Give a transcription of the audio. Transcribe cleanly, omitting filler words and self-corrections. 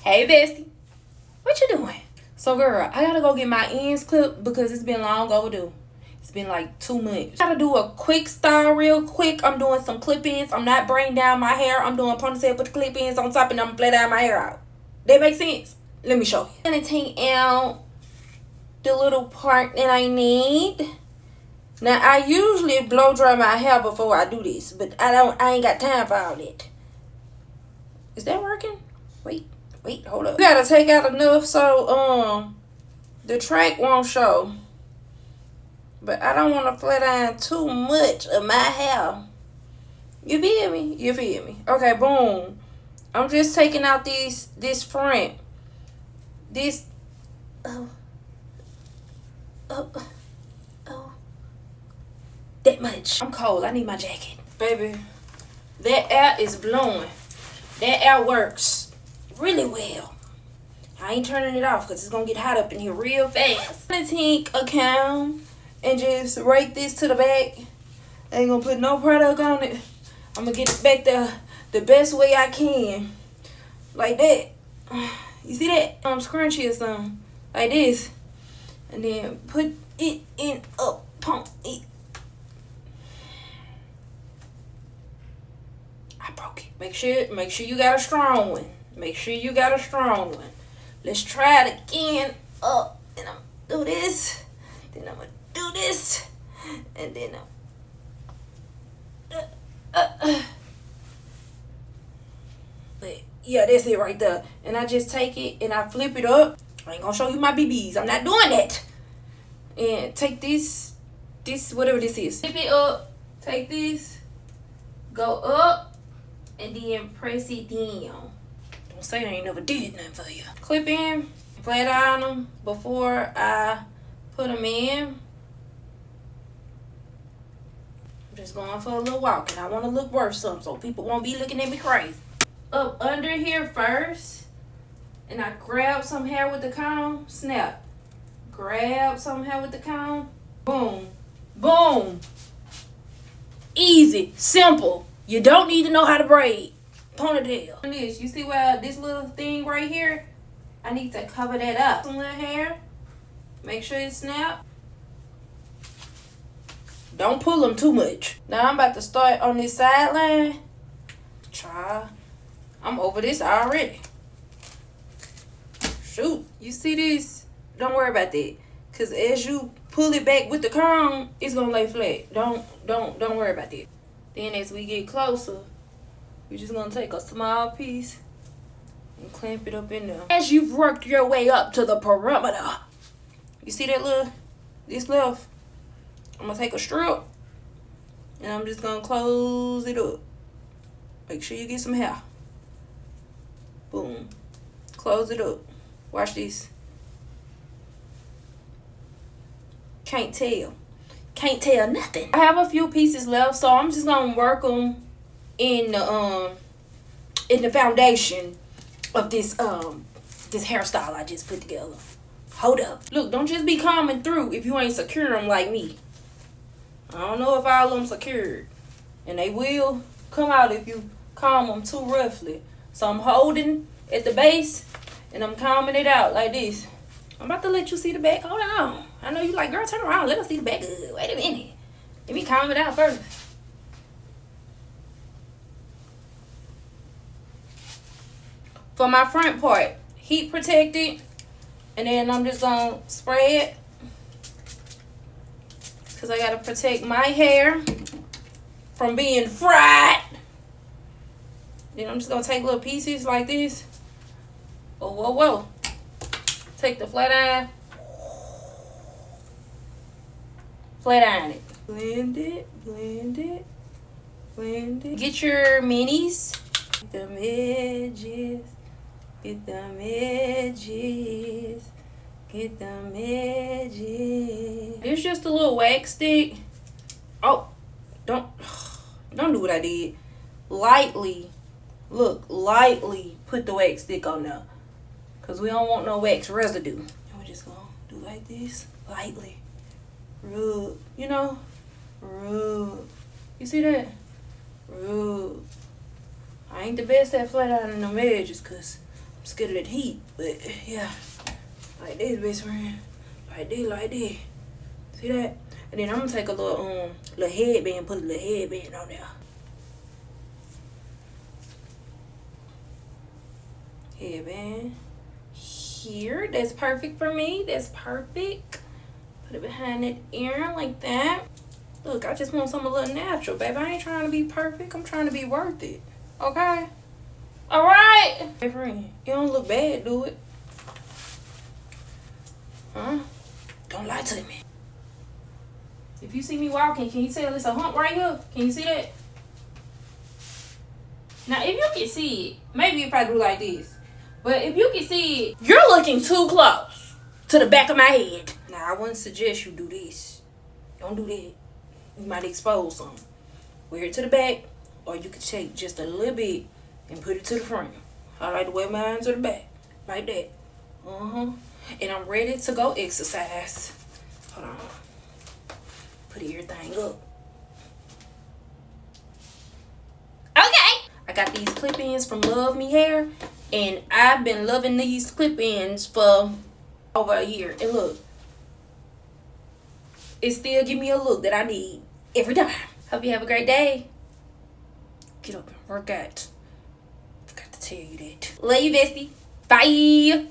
Hey, bestie. What you doing? So, girl, I gotta go get my ends clipped because it's been long overdue. It's been like 2 months. Gotta do a quick style real quick. I'm doing some clip-ins. I'm not braiding down my hair. I'm doing ponytail, put the clip-ins on top, and I'm gonna play down my hair out. That makes sense? Let me show you. I'm gonna take out the little part that I need. Now, I usually blow dry my hair before I do this, but I ain't got time for all that. Is that working? Wait, hold up. You gotta take out enough so the track won't show. But I don't want to flat iron too much of my hair. You feel me? You feel me? Okay, boom. I'm just taking out this front. This that much. I'm cold. I need my jacket. Baby, that air is blowing. That air works really well. I ain't turning it off because it's gonna get hot up in here real fast. I'm gonna take a comb and just rake this to the back. I ain't gonna put no product on it. I'm gonna get it back the best way I can. Like that. You see that? Scrunchy or something. Like this. And then put it in a pump it. I broke it. Make sure you got a strong one. Make sure you got a strong one. Let's try it again. Up. And I'm gonna do this. Then I'm gonna do this. And then but yeah, that's it right there. And I just take it and I flip it up. I ain't gonna show you my BBs. I'm not doing that. And take this whatever this is. Flip it up. Take this. Go up. And then press it down. Don't say I ain't never did nothing for you. Clip in. Flat iron them before I put them in. I'm just going for a little walk. And I want to look worth something so people won't be looking at me crazy. Up under here first. And I grab some hair with the comb. Snap. Grab some hair with the comb. Boom. Boom. Easy. Simple. You don't need to know how to braid. Ponytail. This, you see where this little thing right here? I need to cover that up. Some little hair. Make sure it snap. Don't pull them too much. Now I'm about to start on this sideline. I'm over this already. Shoot. You see this? Don't worry about that. Cause as you pull it back with the comb, it's gonna lay flat. Don't worry about that. Then as we get closer, we're just gonna take a small piece and clamp it up in there. As you've worked your way up to the perimeter, you see that this left? I'm gonna take a strip and I'm just gonna close it up. Make sure you get some hair. Boom. Close it up. Watch this. Can't tell nothing. I have a few pieces left, so I'm just gonna work them in the foundation of this hairstyle I just put together. Hold up. Look, don't just be combing through if you ain't secure them like me. I don't know if all of them secured, and they will come out if you comb them too roughly. So I'm holding at the base and I'm combing it out like this. I'm about to let you see the back. Hold on. I know you like, girl, turn around. Let us see the back. Wait a minute. Let me comb it out first. For my front part, heat protected. And then I'm just going to spray it. Because I got to protect my hair from being fried. Then I'm just going to take little pieces like this. Whoa. Take the flat iron. Flat iron it. Blend it. Get your minis. Get them edges. It's just a little wax stick. Oh, don't do what I did. Lightly put the wax stick on there. Because we don't want no wax residue. And we're just going to do like this. Lightly. Rub. You know? Rub. You see that? Rub. I ain't the best at flat ironing them edges because scared of that heat, but yeah. Like this, best friend. Like this, like this. See that? And then I'm gonna take a little headband, put a little headband on there. Headband. Here. That's perfect for me. That's perfect. Put it behind that ear like that. Look, I just want something a little natural, baby. I ain't trying to be perfect. I'm trying to be worth it. Okay? Alright? Hey, friend, you don't look bad, do it? Huh? Don't lie to me. If you see me walking, can you tell it's a hump right here? Can you see that? Now, if you can see it, maybe if I do like this. But if you can see it, you're looking too close to the back of my head. Now, I wouldn't suggest you do this. Don't do that. You might expose something. Wear it to the back, or you can take just a little bit and put it to the front. I like to wear mine to the back, like that. And I'm ready to go exercise. Hold on. Put everything up. Okay. I got these clip-ins from LUV Me Hair, and I've been loving these clip-ins for over a year. And look, it still give me a look that I need every time. Hope you have a great day. Get up and work out. Forgot to tell you that. Love you, bestie. Bye.